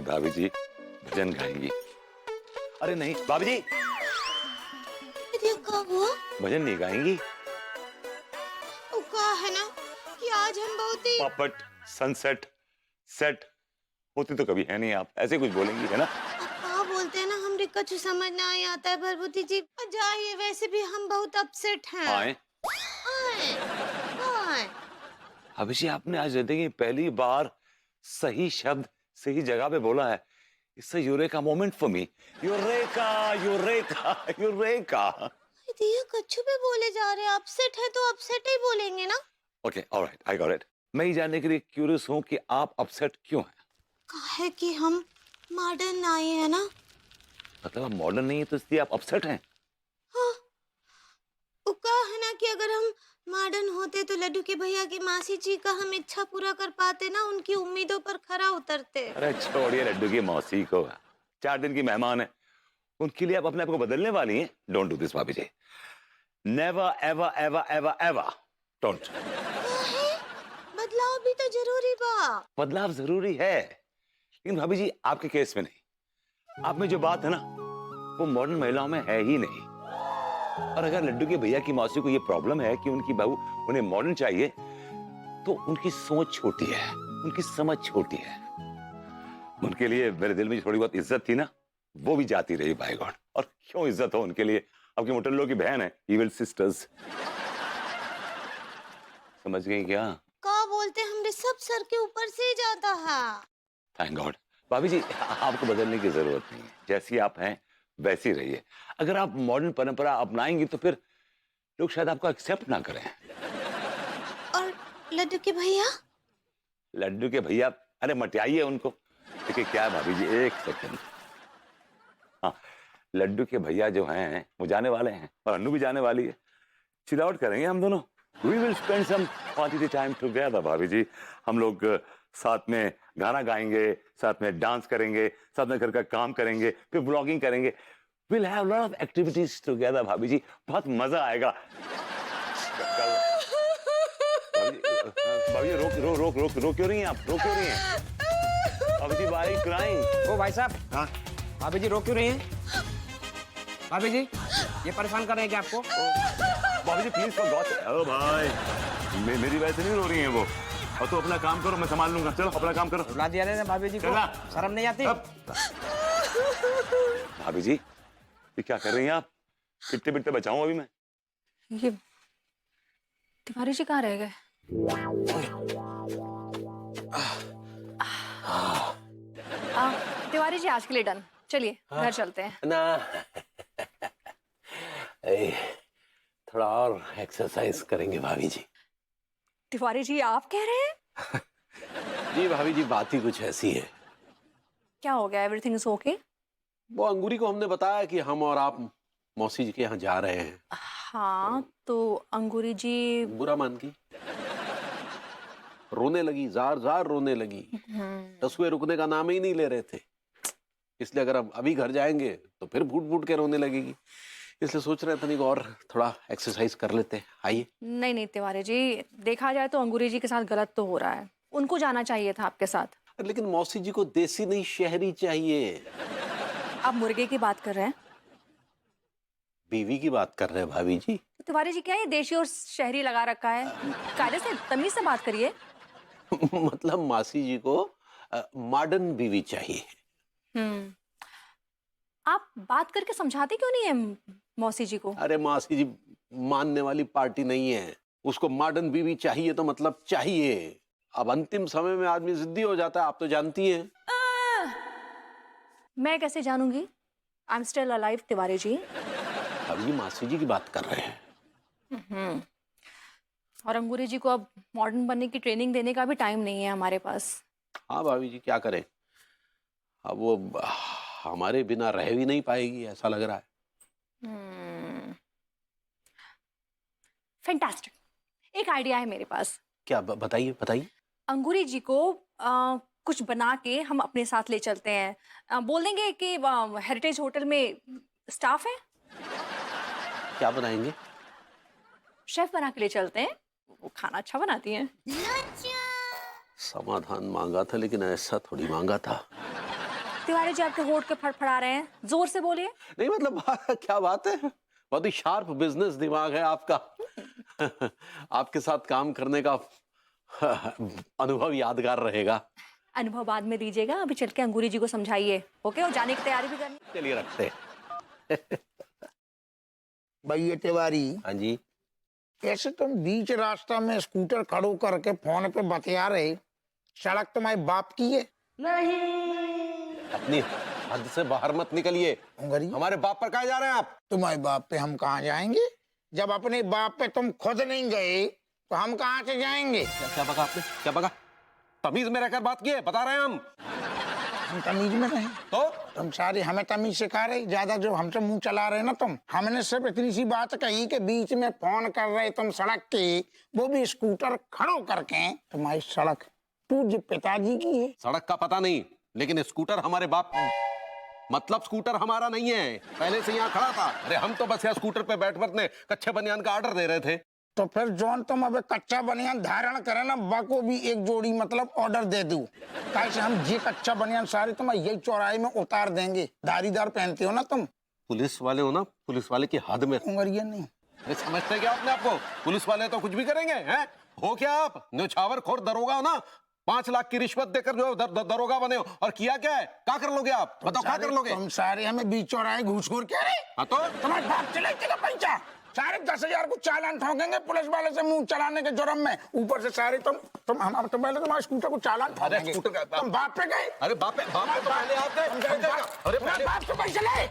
भाभी जी भजन गाएंगी। अरे नहीं भाभी जी, क्या हुआ? भजन नहीं गाएंगी। वो कहा है ना कि आज हम बहुत ही पॉपट सनसेट सेट होती तो कभी है नहीं, आप ऐसे कुछ बोलेंगी है ना। कहा बोलते हैं ना, हमरे कुछ समझ ना ही आता है भरभूति जी। जाइए, वैसे भी हम बहुत अपसेट हैं। आए आए, आए। भाभी जी, आपने आज जिंदगी में पहली बार सही शब्द सही जगह पे बोला है। It's a eureka moment for me. Eureka eureka eureka. दिया कच्चू पे बोले जा रहे हैं, अपसेट है तो अपसेट ही बोलेंगे ना। Okay alright I got it. मैं ये जानने के लिए क्यूरियस हूं कि आप अपसेट क्यों हैं। कहा है कि हम मॉडर्न आए हैं ना। मतलब आप मॉडर्न नहीं है तो इसलिए आप अपसेट हैं। हाँ, वो कहा है ना कि अगर हम मॉडर्न होते तो लड्डू के भैया की मासी जी का हम इच्छा पूरा कर पाते ना, उनकी उम्मीदों पर खरा उतरते। अरे छोड़िए लड्डू की मौसी को, 4 दिन की मेहमान है, उनके लिए आप अपने आप को बदलने वाली हैं। Don't do this bhabhi ji, never ever ever ever ever don't. काहे? बदलाव भी तो जरूरी बा। बदलाव जरूरी है लेकिन भाभी जी आपके केस में नहीं। आप में जो बात है ना वो मॉडर्न महिलाओं में है ही नहीं। और अगर लड्डू के भैया की मौसी को ये प्रॉब्लम है कि उनकी बहू उन्हें मॉडर्न चाहिए तो उनकी सोच छोटी है, उनकी समझ छोटी है। उनके लिए मेरे दिल में थोड़ी बहुत इज्जत थी ना, वो भी जाती रही बाय गॉड। और क्यों इज्जत हो उनके लिए, आपकी मोटल्लो की बहन है, इविल सिस्टर्स। समझ गई क्या? का बोलते हमरे सब सर के ऊपर से ही जाता है। Thank God. भाभी जी आपको बदलने की जरूरत नहीं है, जैसी आप हैं वैसी रहिए। अगर आप मॉडर्न परंपरा अपनाएंगी तो फिर लोग शायद आपको एक्सेप्ट ना करें। और लड्डू के भैया? लड्डू के भैया, अरे मटियाइए उनको। देखिए क्या है भाभी जी, एक सेकंड। हाँ, लड्डू के भैया जो हैं वो जाने वाले हैं और अन्नू भी जाने वाली है। चिल आउट करेंगे हम दोनों। We will spend some quality time together भाभी जी। हम लोग साथ में गाना गाएंगे, साथ में डांस करेंगे, साथ में घर का काम करेंगे, फिर ब्लॉगिंग करेंगे। We'll have lot of activities together भाभी जी, बहुत मजा आएगा। भाभी जी रोक रोक रोक रोक रोक क्यों रही हैं आप, रोक क्यों रही हैं? भाभी जी why are you crying? ओ भाई साहब, हाँ भाभी जी रोक क्यों रही हैं? भाभी जी ये परेशान कर रहे हैं क्या आपको? भाभी जी प्लीज फॉर गॉड। ओ भाई मेरी वजह से नहीं रो रही हैं वो। और तो अपना काम करो, मैं संभाल लूंगा। चलो अपना काम करो। बुला दिया ना भाभी जी को, चला। शर्म नहीं आती? भाभी जी ये क्या कर रही हैं आप? पिटते पिटते बचाऊं अभी मैं। ये तिवारी जी कहाँ रह गए? तिवारी जी आज के लिए डन, चलिए घर चलते हैं ना। थोड़ा और एक्सरसाइज करेंगे भाभी जी। तिवारी जी आप कह रहे हैं? जी भाभी जी बात ही कुछ ऐसी है। क्या हो गया? Everything is okay? वो अंगूरी को हमने बताया कि हम और आप मौसी जी के यहाँ जा रहे हैं। हाँ तो अंगूरी जी बुरा मान की रोने लगी, जार जार रोने लगी। टसुए रुकने का नाम ही नहीं ले रहे थे। इसलिए अगर हम अभी घर जाएंगे तो फिर फूट फूट के रोने लगेगी। इसलिए सोच रहे थे नहीं और थोड़ा एक्सरसाइज कर लेते हैं। आइए। नहीं नहीं तिवारी जी, देखा जाए तो अंगूरी जी के साथ गलत तो हो रहा है, उनको जाना चाहिए था आपके साथ। लेकिन मौसी जी को देसी नहीं शहरी चाहिए। आप मुर्गे की बात कर रहे हैं? बीवी की बात कर रहे हैं भाभी जी। तो तिवारी जी क्या ये देशी और शहरी लगा रखा है? कायदे से तमीज से बात करिए। मतलब मासी जी को मॉडर्न बीवी चाहिए। आप बात करके समझाते क्यों नहीं है मौसी जी को? अरे मासी जी मानने वाली पार्टी नहीं है। उसको मॉडर्न बीवी चाहिए तो मतलब चाहिए। अब अंतिम समय में आदमी जिद्दी हो जाता है, आप तो जानती हैं। मैं कैसे जानूंगी? I am still alive Tiwari ji. अब ये मासी जी की बात कर रहे हैं। और अंगूरी जी को अब मॉडर्न बनने की ट्रेनिंग देने का भी टाइम नहीं है हमारे पास। हाँ भाभी जी क्या करें, अब वो हमारे बिना रह भी नहीं पाएगी ऐसा लग रहा है। फैंटास्टिक, एक आइडिया है मेरे पास। क्या बताइए बताइए। अंगूरी जी को कुछ बना के हम अपने साथ ले चलते हैं। बोल देंगे कि हेरिटेज होटल में स्टाफ है, क्या बनाएंगे? शेफ बना के ले चलते हैं, वो खाना अच्छा बनाती हैं। समाधान मांगा था लेकिन ऐसा थोड़ी मांगा था। तिवारी जी आपके होठ के फड़फड़ा रहे हैं, जोर से बोलिए। नहीं मतलब क्या बात है, बहुत ही शार्प बिजनेस दिमाग है आपका। आपके साथ काम करने का अनुभव यादगार रहेगा। अनुभव बाद में दीजिएगा, अभी चल के अंगूरी जी को समझाइए, ओके? और जाने की तैयारी भी करनी। चलिए रखते हैं। भाई ये तिवारी, हाँ जी। कैसे तुम बीच रास्ता में स्कूटर खड़ो करके फोन पे बतिया रहे? सड़क तुम्हारे बाप की है? अपनी हद से बाहर मत निकलिए। उंगरी, हमारे बाप पर कहाँ जा रहे हैं आप? तुम्हारे बाप पे हम कहाँ जाएंगे? जब अपने बाप पे तुम खुद नहीं गए तो हम कहाँ से जाएंगे? क्या बगा आपने, क्या बगा? तमीज में रहकर बात की है, बता रहे हैं हम तमीज में रहे तो तुम सारे हमें तमीज सिखा रहे, ज्यादा जो हमसे मुंह चला रहे ना तुम। हमने सिर्फ इतनी सी बात कही कि बीच में फोन कर रहे तुम सड़क की, वो भी स्कूटर खड़ो करके। तुम्हारी सड़क पूज्य पिताजी की है। सड़क का पता नहीं, लेकिन स्कूटर हमारे बाप, मतलब स्कूटर हमारा नहीं है, पहले से यहाँ खड़ा था। अरे हम तो बस यहाँ स्कूटर पे बैठ बैठने कच्चे बनियान का ऑर्डर दे रहे थे। तो फिर जॉन तुम अब कच्चा बनियान धारण करे ना, बा को भी एक जोड़ी मतलब ऑर्डर दे दू। कैसे हम ये कच्चा बनियान सारे तुम यही चौराहे में उतार देंगे। धारीदार पहनते हो ना तुम। पुलिस वाले हो ना, पुलिस वाले की हद में। उंगरिया नहीं, अरे समझते क्या अपने आपको? पुलिस वाले तो कुछ भी करेंगे, हैं? हो क्या आप न्यौछावर खोर दरोगा हो ना? 5 लाख की रिश्वत देकर जो दरोगा बने हो, और किया क्या है? क्या कर लोगे आप? बताओ क्या कर लोगे? तुम सारे हमें बीच चौराहे घूस घूर के रहे। हाँ तो तुम्हारे बाप चले का पैसा सारे 10,000 को चालान ठोकेंगे पुलिस वाले से मुंह चलाने के जुर्म में। ऊपर से सारे तुम हम तो पहले तुम्हारे स्कूटर को चालान ठोकेंगे। स्कूटर का तुम बाप पे गए। अरे बाप पे तो पहले आप गए। अरे बाप से पैसे ले।